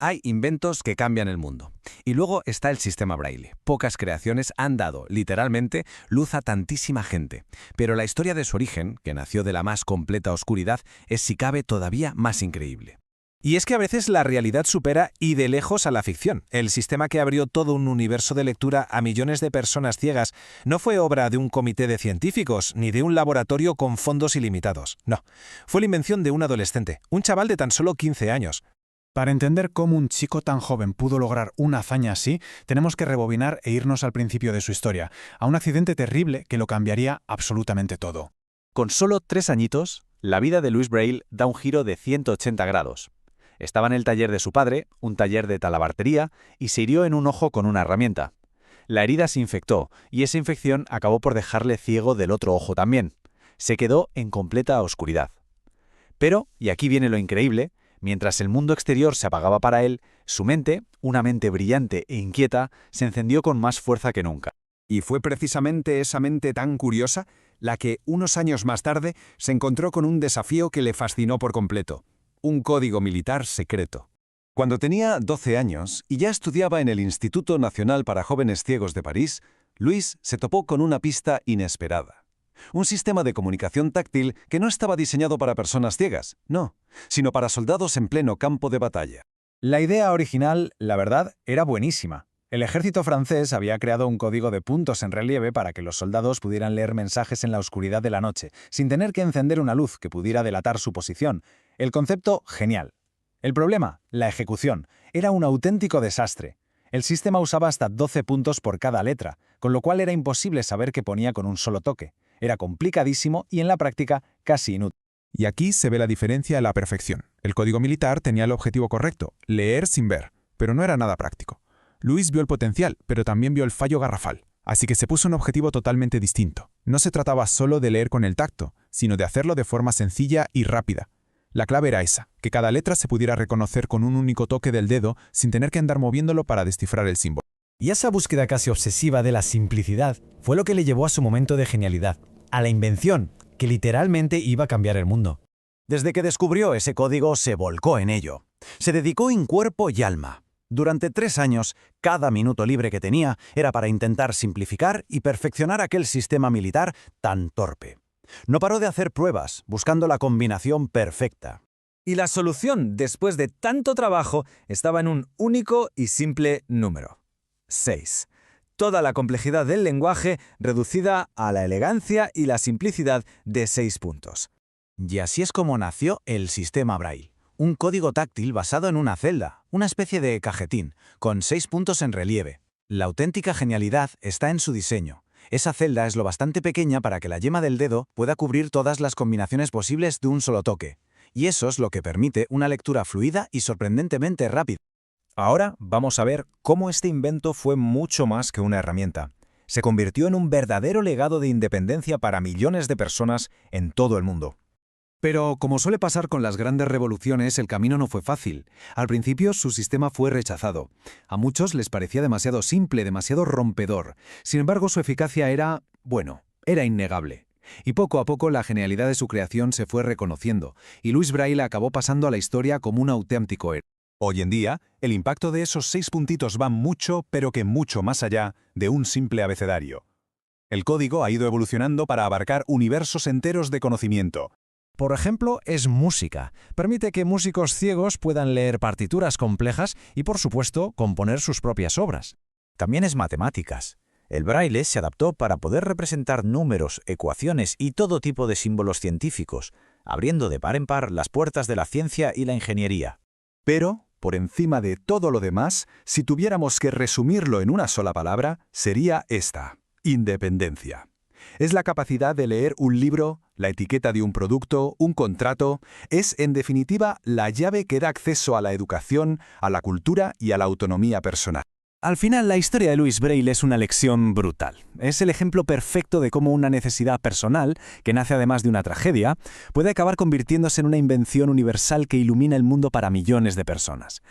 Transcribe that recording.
Hay inventos que cambian el mundo. Y luego está el sistema Braille. Pocas creaciones han dado, literalmente, luz a tantísima gente. Pero la historia de su origen, que nació de la más completa oscuridad, es si cabe todavía más increíble. Y es que a veces la realidad supera y de lejos a la ficción. El sistema que abrió todo un universo de lectura a millones de personas ciegas no fue obra de un comité de científicos ni de un laboratorio con fondos ilimitados. No, fue la invención de un adolescente, un chaval de tan solo 15 años. Para entender cómo un chico tan joven pudo lograr una hazaña así, tenemos que rebobinar e irnos al principio de su historia, a un accidente terrible que lo cambiaría absolutamente todo. Con solo 3 añitos, la vida de Louis Braille da un giro de 180 grados. Estaba en el taller de su padre, un taller de talabartería, y se hirió en un ojo con una herramienta. La herida se infectó, y esa infección acabó por dejarle ciego del otro ojo también. Se quedó en completa oscuridad. Pero, y aquí viene lo increíble, mientras el mundo exterior se apagaba para él, su mente, una mente brillante e inquieta, se encendió con más fuerza que nunca. Y fue precisamente esa mente tan curiosa la que, unos años más tarde, se encontró con un desafío que le fascinó por completo: un código militar secreto. Cuando tenía 12 años y ya estudiaba en el Instituto Nacional para Jóvenes Ciegos de París, Louis se topó con una pista inesperada. Un sistema de comunicación táctil que no estaba diseñado para personas ciegas, no, sino para soldados en pleno campo de batalla. La idea original, la verdad, era buenísima. El ejército francés había creado un código de puntos en relieve para que los soldados pudieran leer mensajes en la oscuridad de la noche, sin tener que encender una luz que pudiera delatar su posición. El concepto, genial. El problema, la ejecución, era un auténtico desastre. El sistema usaba hasta 12 puntos por cada letra, con lo cual era imposible saber qué ponía con un solo toque. Era complicadísimo y en la práctica casi inútil. Y aquí se ve la diferencia a la perfección. El código militar tenía el objetivo correcto, leer sin ver, pero no era nada práctico. Louis vio el potencial, pero también vio el fallo garrafal. Así que se puso un objetivo totalmente distinto. No se trataba solo de leer con el tacto, sino de hacerlo de forma sencilla y rápida. La clave era esa, que cada letra se pudiera reconocer con un único toque del dedo sin tener que andar moviéndolo para descifrar el símbolo. Y esa búsqueda casi obsesiva de la simplicidad fue lo que le llevó a su momento de genialidad, a la invención, que literalmente iba a cambiar el mundo. Desde que descubrió ese código, se volcó en ello. Se dedicó en cuerpo y alma. Durante 3 años, cada minuto libre que tenía era para intentar simplificar y perfeccionar aquel sistema militar tan torpe. No paró de hacer pruebas, buscando la combinación perfecta. Y la solución, después de tanto trabajo, estaba en un único y simple número: 6. Toda la complejidad del lenguaje reducida a la elegancia y la simplicidad de 6 puntos. Y así es como nació el sistema Braille. Un código táctil basado en una celda, una especie de cajetín, con 6 puntos en relieve. La auténtica genialidad está en su diseño. Esa celda es lo bastante pequeña para que la yema del dedo pueda cubrir todas las combinaciones posibles de un solo toque. Y eso es lo que permite una lectura fluida y sorprendentemente rápida. Ahora vamos a ver cómo este invento fue mucho más que una herramienta. Se convirtió en un verdadero legado de independencia para millones de personas en todo el mundo. Pero, como suele pasar con las grandes revoluciones, el camino no fue fácil. Al principio, su sistema fue rechazado. A muchos les parecía demasiado simple, demasiado rompedor. Sin embargo, su eficacia era innegable. Y poco a poco la genialidad de su creación se fue reconociendo, y Louis Braille acabó pasando a la historia como un auténtico héroe. Hoy en día, el impacto de esos 6 puntitos va mucho, pero que mucho más allá de un simple abecedario. El código ha ido evolucionando para abarcar universos enteros de conocimiento. Por ejemplo, es música. Permite que músicos ciegos puedan leer partituras complejas y, por supuesto, componer sus propias obras. También es matemáticas. El braille se adaptó para poder representar números, ecuaciones y todo tipo de símbolos científicos, abriendo de par en par las puertas de la ciencia y la ingeniería. Pero, por encima de todo lo demás, si tuviéramos que resumirlo en una sola palabra, sería esta: independencia. Es la capacidad de leer un libro, la etiqueta de un producto, un contrato. Es, en definitiva, la llave que da acceso a la educación, a la cultura y a la autonomía personal. Al final, la historia de Louis Braille es una lección brutal. Es el ejemplo perfecto de cómo una necesidad personal, que nace además de una tragedia, puede acabar convirtiéndose en una invención universal que ilumina el mundo para millones de personas.